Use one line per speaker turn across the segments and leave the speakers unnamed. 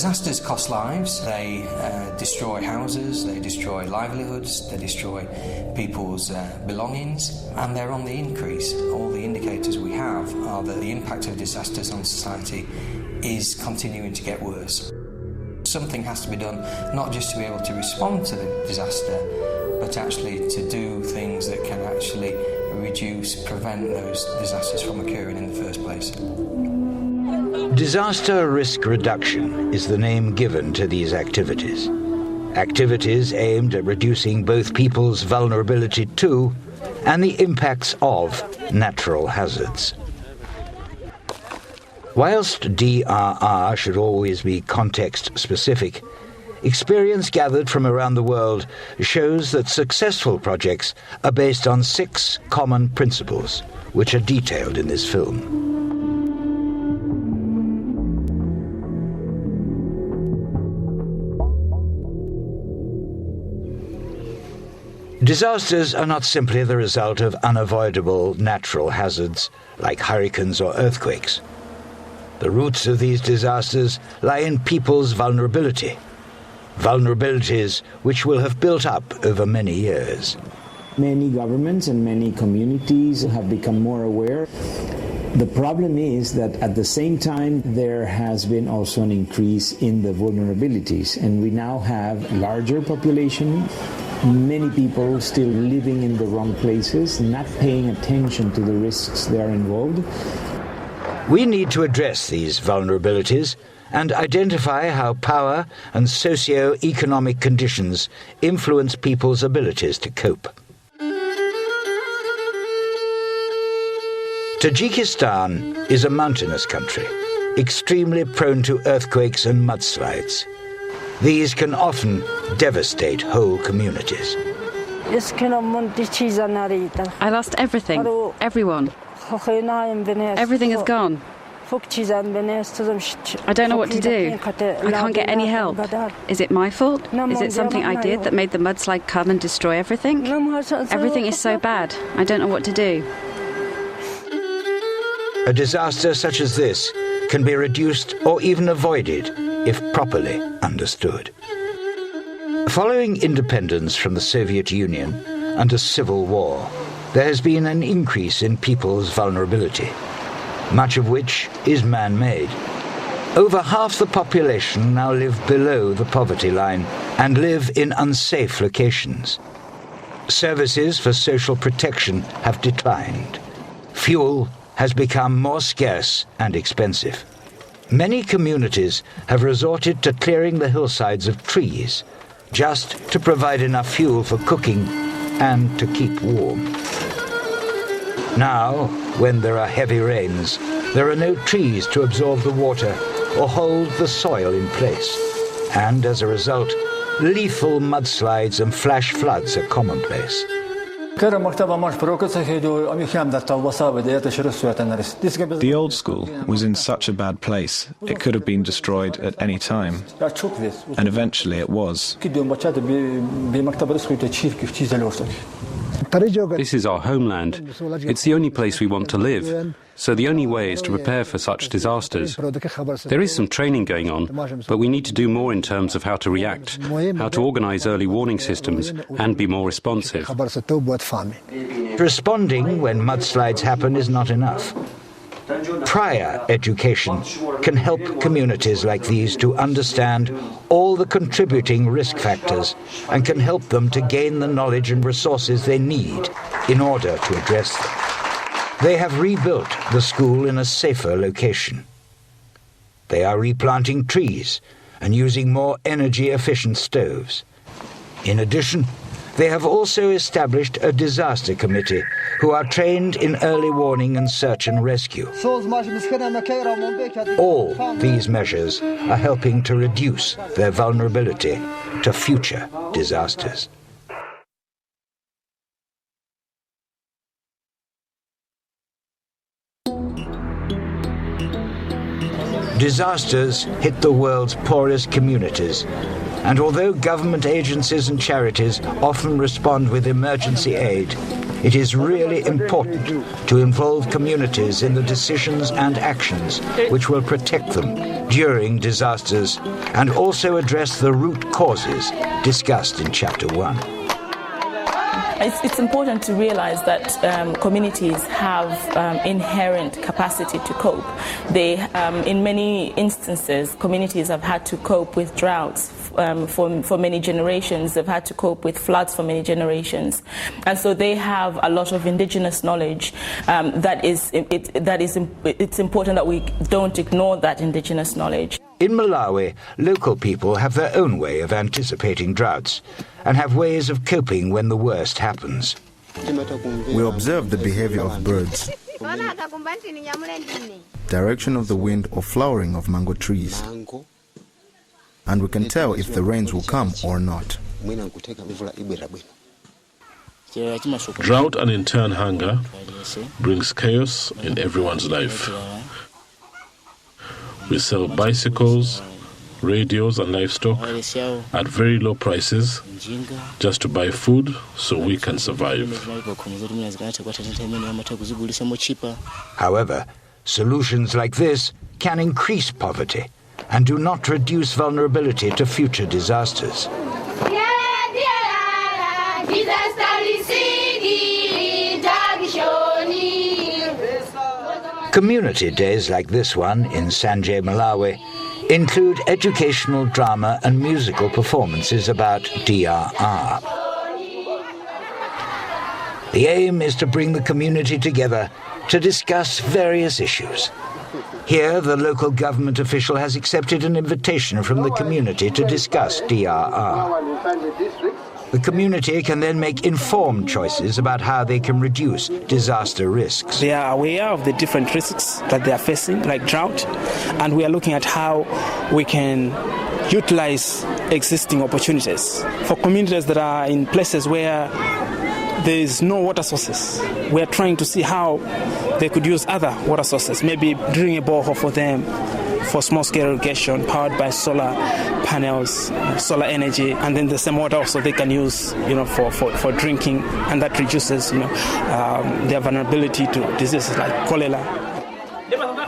Disasters cost lives, they destroy houses, they destroy livelihoods, they destroy people's belongings, and they're on the increase. All the indicators we have are that the impact of disasters on society is continuing to get worse. Something has to be done, not just to be able to respond to the disaster, but actually to do things that can actually prevent those disasters from occurring in the first place.
Disaster risk reduction is the name given to these activities. Activities aimed at reducing both people's vulnerability to and the impacts of natural hazards. Whilst DRR should always be context-specific, experience gathered from around the world shows that successful projects are based on 6 common principles, which are detailed in this film. Disasters are not simply the result of unavoidable natural hazards like hurricanes or earthquakes. The roots of these disasters lie in people's vulnerabilities which will have built up over many years.
Many governments and many communities have become more aware. The problem is that at the same time there has been also an increase in the vulnerabilities, and we now have larger population, many people still living in the wrong places, not paying attention to the risks that are involved.
We need to address these vulnerabilities and identify how power and socio-economic conditions influence people's abilities to cope. Tajikistan is a mountainous country, extremely prone to earthquakes and mudslides. These can often devastate whole communities.
I lost everything, everyone. Everything is gone. I don't know what to do. I can't get any help. Is it my fault? Is it something I did that made the mudslide come and destroy everything? Everything is so bad. I don't know what to do.
A disaster such as this can be reduced or even avoided if properly understood. Following independence from the Soviet Union and a civil war, there has been an increase in people's vulnerability, much of which is man-made. Over half the population now live below the poverty line and live in unsafe locations. Services for social protection have declined. Fuel has become more scarce and expensive. Many communities have resorted to clearing the hillsides of trees just to provide enough fuel for cooking and to keep warm. Now, when there are heavy rains, there are no trees to absorb the water or hold the soil in place, and as a result, lethal mudslides and flash floods are commonplace.
The
old school was in such a bad place, it could have been destroyed at any time. And eventually it was.
This is our homeland. It's the only place we want to live. So the only way is to prepare for such disasters. There is some training going on, but we need to do more in terms of how to react, how to organize early warning systems, and be more responsive.
Responding when mudslides happen is not enough. Prior education can help communities like these to understand all the contributing risk factors and can help them to gain the knowledge and resources they need in order to address them. They have rebuilt the school in a safer location. They are replanting trees and using more energy-efficient stoves. In addition, they have also established a disaster committee who are trained in early warning and search and rescue. All these measures are helping to reduce their vulnerability to future disasters. Disasters hit the world's poorest communities, and although government agencies and charities often respond with emergency aid, It is really important to involve communities in the decisions and actions which will protect them during disasters and also address the root causes discussed in Chapter 1.
It's important to realize that communities have inherent capacity to cope. They, in many instances, communities have had to cope with droughts for many generations. They've had to cope with floods for many generations, and so they have a lot of indigenous knowledge. It's important that we don't ignore that indigenous knowledge.
In Malawi, local people have their own way of anticipating droughts and have ways of coping when the worst happens.
We observe the behavior of birds, direction of the wind or flowering of mango trees, and we can tell if the rains will come or not.
Drought and in turn hunger brings chaos in everyone's life. We sell bicycles, radios and livestock at very low prices just to buy food so we can survive.
However, solutions like this can increase poverty and do not reduce vulnerability to future disasters. Community days like this one in Sanje, Malawi, include educational drama and musical performances about DRR. The aim is to bring the community together to discuss various issues. Here, the local government official has accepted an invitation from the community to discuss DRR. The community can then make informed choices about how they can reduce disaster risks.
They are aware of the different risks that they are facing, like drought, and we are looking at how we can utilize existing opportunities. For communities that are in places where there is no water sources, we are trying to see how they could use other water sources, maybe drilling a borehole for them for small-scale irrigation powered by solar panels, solar energy, and then the same water also they can use, for drinking, and that reduces, their vulnerability to diseases like cholera.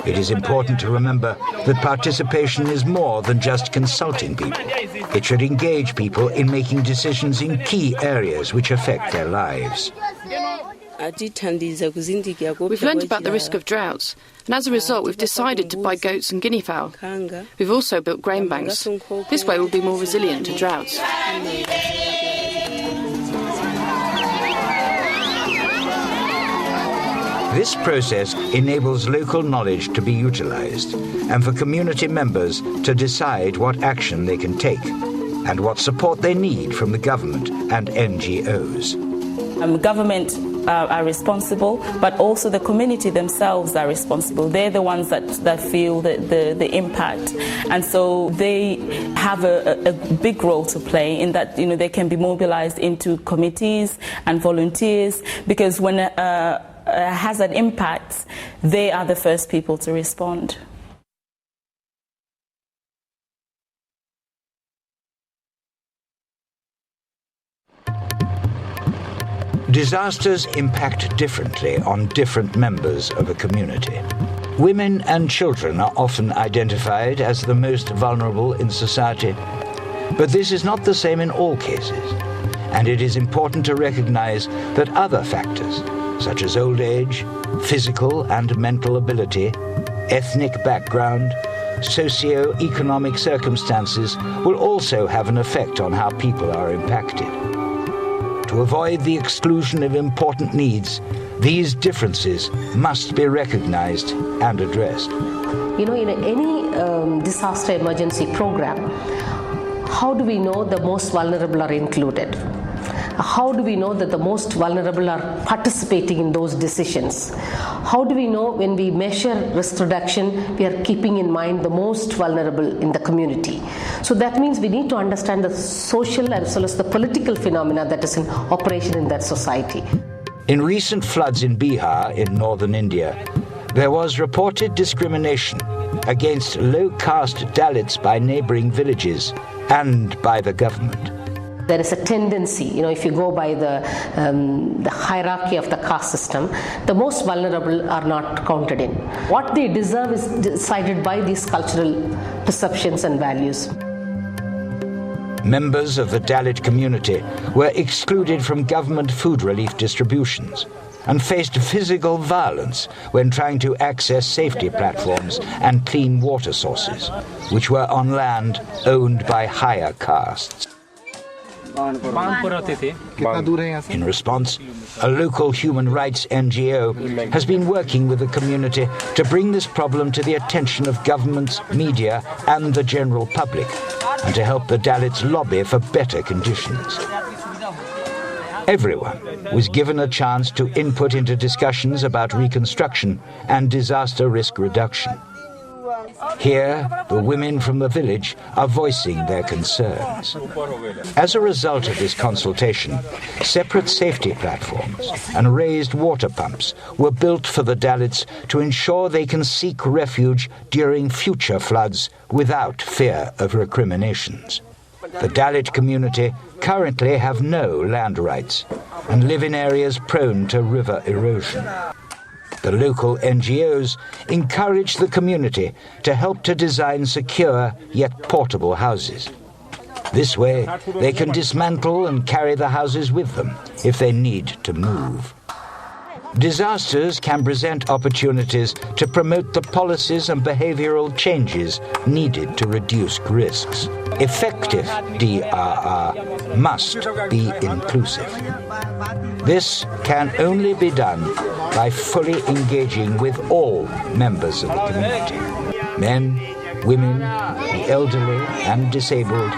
It is important to remember that participation is more than just consulting people. It should engage people in making decisions in key areas which affect their lives.
We've learned about the risk of droughts, and as a result we've decided to buy goats and guinea fowl. We've also built grain banks. This way we'll be more resilient to droughts.
This process enables local knowledge to be utilized and for community members to decide what action they can take and what support they need from the government and NGOs.
Government are responsible, but also the community themselves are responsible. They're the ones that feel the impact, and so they have a big role to play in that. They can be mobilized into committees and volunteers, because when a hazard impacts, they are the first people to respond.
Disasters impact differently on different members of a community. Women and children are often identified as the most vulnerable in society, but this is not the same in all cases, and it is important to recognize that other factors, such as old age, physical and mental ability, ethnic background, socio-economic circumstances, will also have an effect on how people are impacted. To avoid the exclusion of important needs, these differences must be recognized and addressed.
In any disaster emergency program, how do we know the most vulnerable are included? How do we know that the most vulnerable are participating in those decisions? How do we know when we measure risk reduction, we are keeping in mind the most vulnerable in the community? So that means we need to understand the social as well as the political phenomena that is in operation in that society.
In recent floods in Bihar in northern India, there was reported discrimination against low-caste Dalits by neighboring villages and by the government.
There is a tendency, if you go by the hierarchy of the caste system, the most vulnerable are not counted in. What they deserve is decided by these cultural perceptions and values.
Members of the Dalit community were excluded from government food relief distributions and faced physical violence when trying to access safety platforms and clean water sources, which were on land owned by higher castes. In response, a local human rights NGO has been working with the community to bring this problem to the attention of governments, media, and the general public, and to help the Dalits lobby for better conditions. Everyone was given a chance to input into discussions about reconstruction and disaster risk reduction. Here, the women from the village are voicing their concerns. As a result of this consultation, separate safety platforms and raised water pumps were built for the Dalits to ensure they can seek refuge during future floods without fear of recriminations. The Dalit community currently have no land rights and live in areas prone to river erosion. The local NGOs encourage the community to help to design secure yet portable houses. This way, they can dismantle and carry the houses with them if they need to move. Disasters can present opportunities to promote the policies and behavioral changes needed to reduce risks. Effective DRR must be inclusive. This can only be done by fully engaging with all members of the community. Men, women, the elderly and disabled,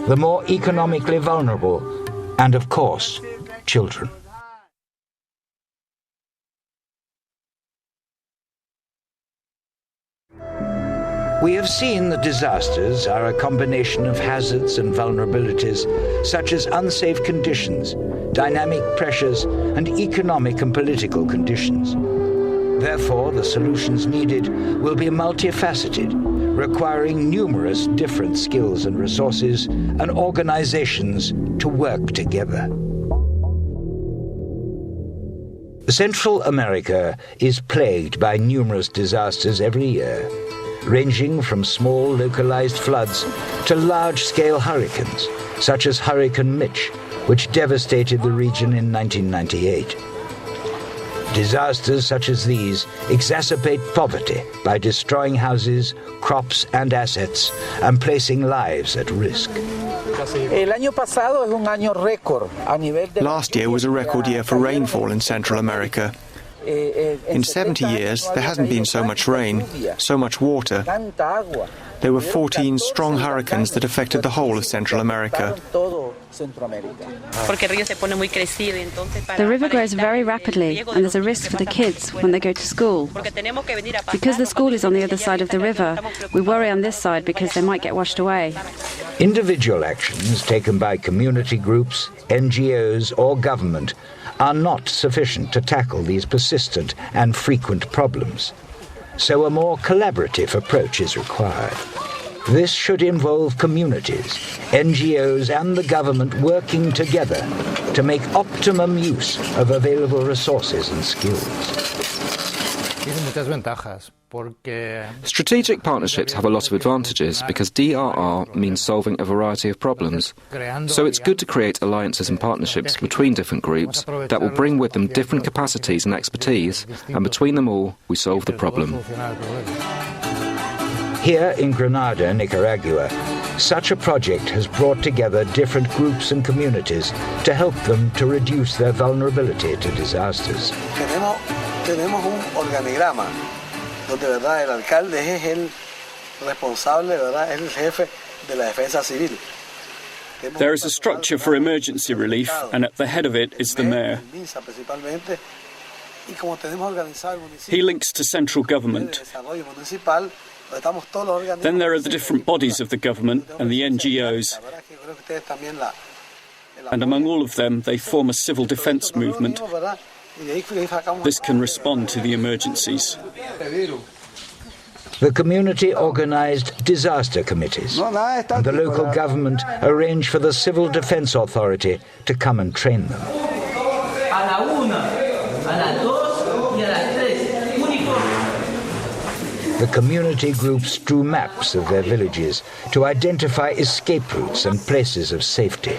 the more economically vulnerable, and of course, children. We have seen that disasters are a combination of hazards and vulnerabilities, such as unsafe conditions, dynamic pressures, and economic and political conditions. Therefore, the solutions needed will be multifaceted, requiring numerous different skills and resources and organizations to work together. Central America is plagued by numerous disasters every year, ranging from small localized floods to large-scale hurricanes, such as Hurricane Mitch, which devastated the region in 1998. Disasters such as these exacerbate poverty by destroying houses, crops and assets and placing lives at risk.
Last year was a record year for rainfall in Central America. In 70 years, there hasn't been so much rain, so much water. There were 14 strong hurricanes that affected the whole of Central America.
The river grows very rapidly, and there's a risk for the kids when they go to school. Because the school is on the other side of the river, we worry on this side because they might get washed away.
Individual actions taken by community groups, NGOs or government are not sufficient to tackle these persistent and frequent problems. So a more collaborative approach is required. This should involve communities, NGOs and the government working together to make optimum use of available resources and skills.
Strategic partnerships have a lot of advantages because DRR means solving a variety of problems. So it's good to create alliances and partnerships between different groups that will bring with them different capacities and expertise, and between them all, we solve the problem.
Here in Grenada, Nicaragua, such a project has brought together different groups and communities to help them to reduce their vulnerability to disasters.
Tenemos un organigrama donde, ¿verdad?, el alcalde es el responsable, ¿verdad?, es el jefe de la defensa civil.
There is a structure for emergency relief, and at the head of it is the mayor. He links to central government. Then there are the different bodies of the government and the NGOs. And among all of them, they form a civil defence movement. This can respond to the emergencies.
The community organized disaster committees, and the local government arranged for the Civil Defense Authority to come and train them. The community groups drew maps of their villages to identify escape routes and places of safety.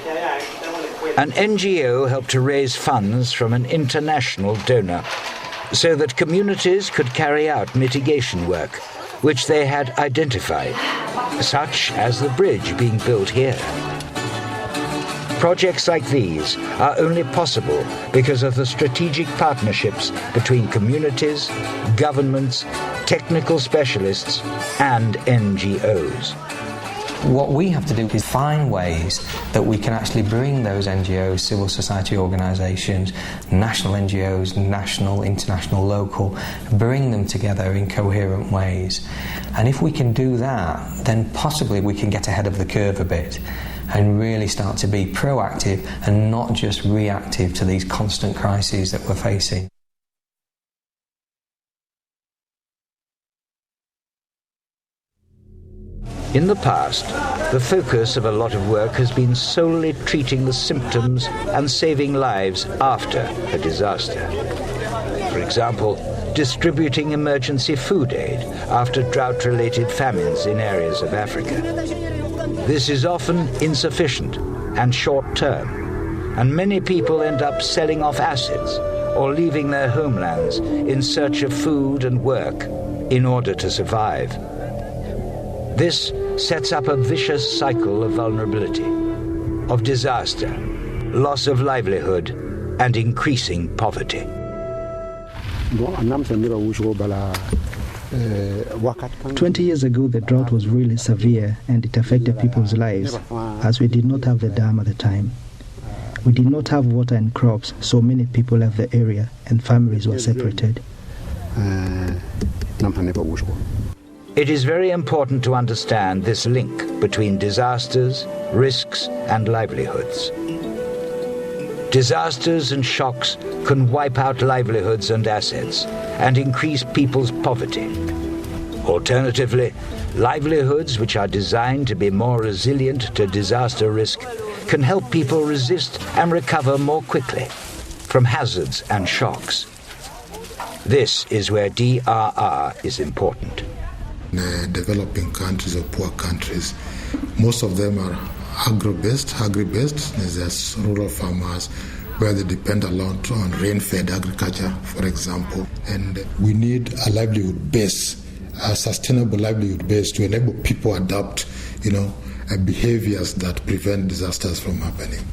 An NGO helped to raise funds from an international donor so that communities could carry out mitigation work, which they had identified, such as the bridge being built here. Projects like these are only possible because of the strategic partnerships between communities, governments, technical specialists, and NGOs.
What we have to do is find ways that we can actually bring those NGOs, civil society organisations, national NGOs, national, international, local, bring them together in coherent ways. And if we can do that, then possibly we can get ahead of the curve a bit and really start to be proactive and not just reactive to these constant crises that we're facing.
In the past, the focus of a lot of work has been solely treating the symptoms and saving lives after a disaster. For example, distributing emergency food aid after drought-related famines in areas of Africa. This is often insufficient and short-term, and many people end up selling off assets or leaving their homelands in search of food and work in order to survive. This sets up a vicious cycle of vulnerability, of disaster, loss of livelihood, and increasing poverty.
20 years ago, the drought was really severe and it affected people's lives, as we did not have the dam at the time. We did not have water and crops, so many people left the area and families were separated.
It is very important to understand this link between disasters, risks, and livelihoods. Disasters and shocks can wipe out livelihoods and assets and increase people's poverty. Alternatively, livelihoods which are designed to be more resilient to disaster risk can help people resist and recover more quickly from hazards and shocks. This is where DRR is important.
The developing countries or poor countries, most of them are agri-based. There's rural farmers where they depend a lot on rain-fed agriculture, for example. And we need a livelihood base, a sustainable livelihood base to enable people to adopt, behaviors that prevent disasters from happening.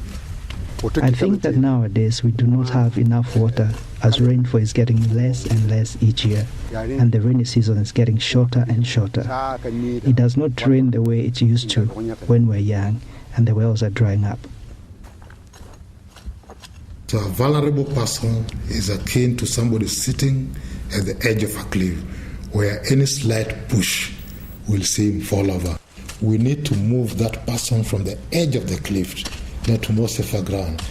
I think that nowadays we do not have enough water, as rainfall is getting less and less each year, and the rainy season is getting shorter and shorter. It does not rain the way it used to when we're young, and the wells are drying up.
So a vulnerable person is akin to somebody sitting at the edge of a cliff, where any slight push will see him fall over. We need to move that person from the edge of the cliff, not to more safer ground.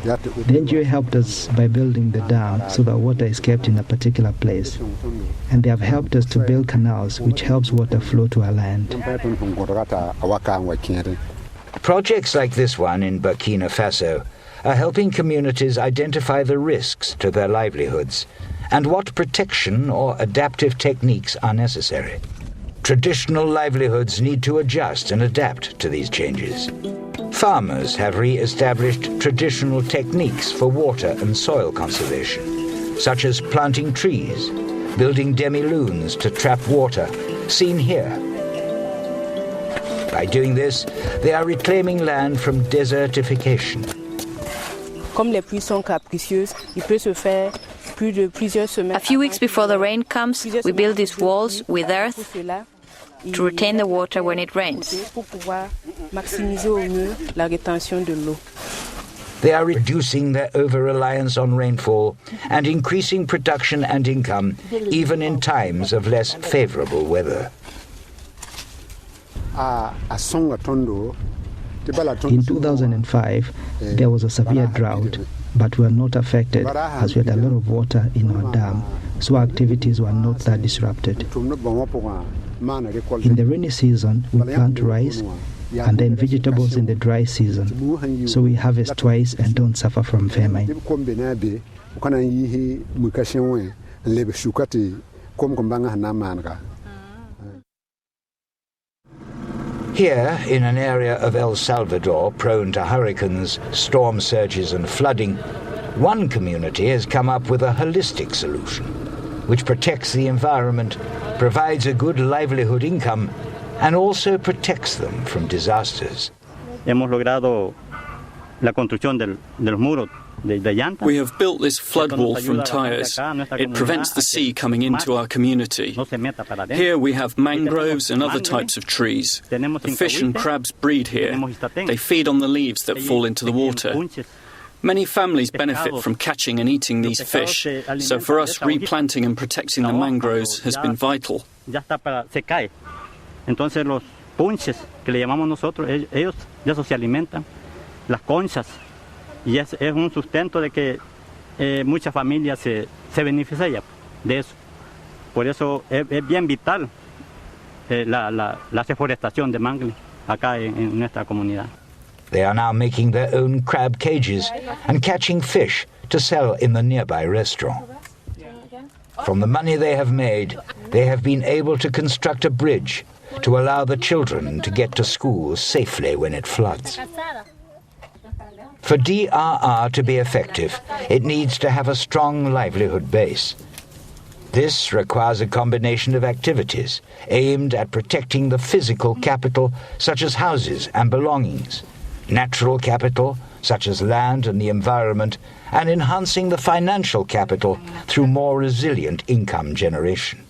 The NGO helped us by building the dam so that water is kept in a particular place. And they have helped us to build canals, which helps water flow to our land.
Projects like this one in Burkina Faso are helping communities identify the risks to their livelihoods and what protection or adaptive techniques are necessary. Traditional livelihoods need to adjust and adapt to these changes. Farmers have re-established traditional techniques for water and soil conservation, such as planting trees, building demi-lunes to trap water, seen here. By doing this, they are reclaiming land from desertification.
A few weeks before the rain comes, we build these walls with earth to retain the water when it rains.
They are reducing their over-reliance on rainfall and increasing production and income even in times of less favorable weather.
In 2005, there was a severe drought, but we were not affected as we had a lot of water in our dam, so activities were not that disrupted. In the rainy season, we plant rice and then vegetables in the dry season, so we harvest twice and don't suffer from famine.
Here, in an area of El Salvador prone to hurricanes, storm surges and flooding, one community has come up with a holistic solution, which protects the environment, provides a good livelihood income, and also protects them from disasters.
Hemos logrado la construcción de los muros.
We have built this flood wall from tyres. It prevents the sea coming into our community. Here we have mangroves and other types of trees. The fish and crabs breed here. They feed on the leaves that fall into the water. Many families benefit from catching and eating these fish, so for us replanting and protecting the mangroves has been vital.
Entonces los punches que le llamamos nosotros, ellos de eso se alimentan, las conchas. Y es un sustento de que muchas familias se benefician de eso. Por eso es bien vital la reforestación de mangle acá en nuestra comunidad.
They are now making their own crab cages and catching fish to sell in the nearby restaurant. From the money they have made, they have been able to construct a bridge to allow the children to get to school safely when it floods. For DRR to be effective, it needs to have a strong livelihood base. This requires a combination of activities aimed at protecting the physical capital, such as houses and belongings, natural capital, such as land and the environment, and enhancing the financial capital through more resilient income generation.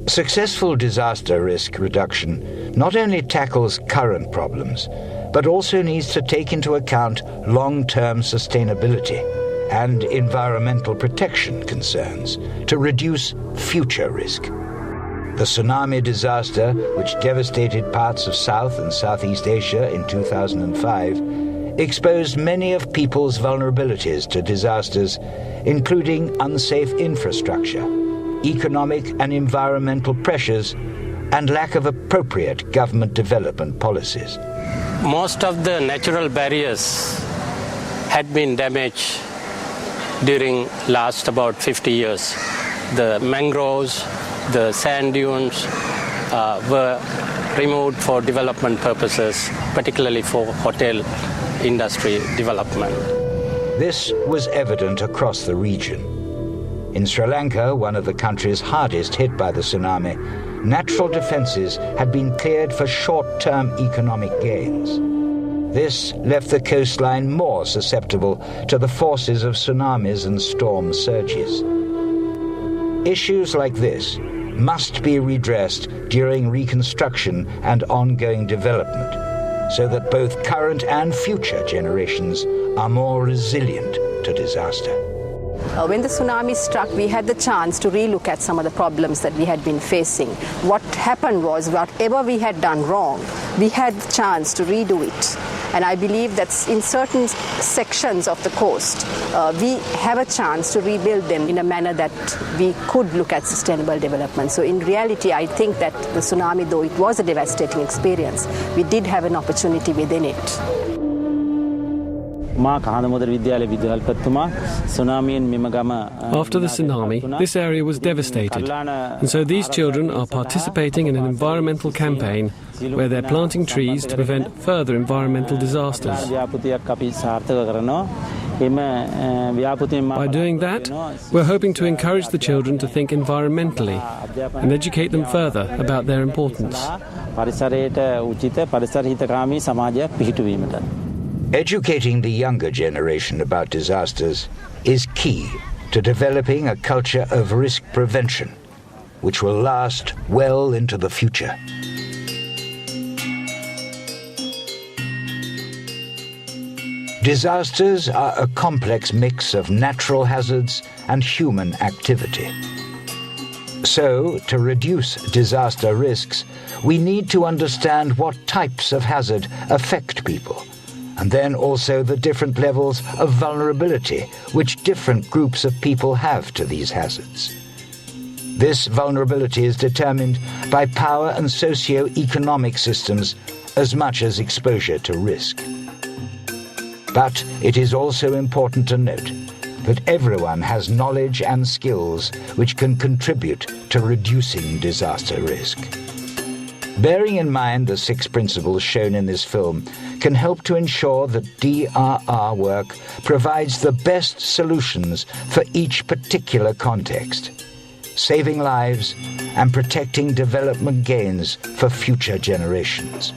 Successful disaster risk reduction not only tackles current problems, but also needs to take into account long-term sustainability and environmental protection concerns to reduce future risk. The tsunami disaster, which devastated parts of South and Southeast Asia in 2005, exposed many of people's vulnerabilities to disasters, including unsafe infrastructure, economic and environmental pressures, and lack of appropriate government development policies.
Most of the natural barriers had been damaged during last about 50 years. The mangroves, the sand dunes were removed for development purposes, particularly for hotel industry development.
This was evident across the region. In Sri Lanka, one of the countries hardest hit by the tsunami, natural defences had been cleared for short-term economic gains. This left the coastline more susceptible to the forces of tsunamis and storm surges. Issues like this must be redressed during reconstruction and ongoing development, so that both current and future generations are more resilient to disaster.
When the tsunami struck, we had the chance to relook at some of the problems that we had been facing. What happened was, whatever we had done wrong, we had the chance to redo it. And I believe that in certain sections of the coast, we have a chance to rebuild them in a manner that we could look at sustainable development. So in reality, I think that the tsunami, though it was a devastating experience, we did have an opportunity within it.
After
the tsunami, this area was devastated, and so these children are participating in an environmental campaign where they're planting trees to prevent further environmental disasters. By doing that, we're hoping to encourage the children to think environmentally and educate them further about their importance.
Educating the younger generation about disasters is key to developing a culture of risk prevention, which will last well into the future. Disasters are a complex mix of natural hazards and human activity. So, to reduce disaster risks, we need to understand what types of hazard affect people, and then also the different levels of vulnerability which different groups of people have to these hazards. This vulnerability is determined by power and socio-economic systems as much as exposure to risk. But it is also important to note that everyone has knowledge and skills which can contribute to reducing disaster risk. Bearing in mind the 6 principles shown in this film can help to ensure that DRR work provides the best solutions for each particular context, saving lives and protecting development gains for future generations.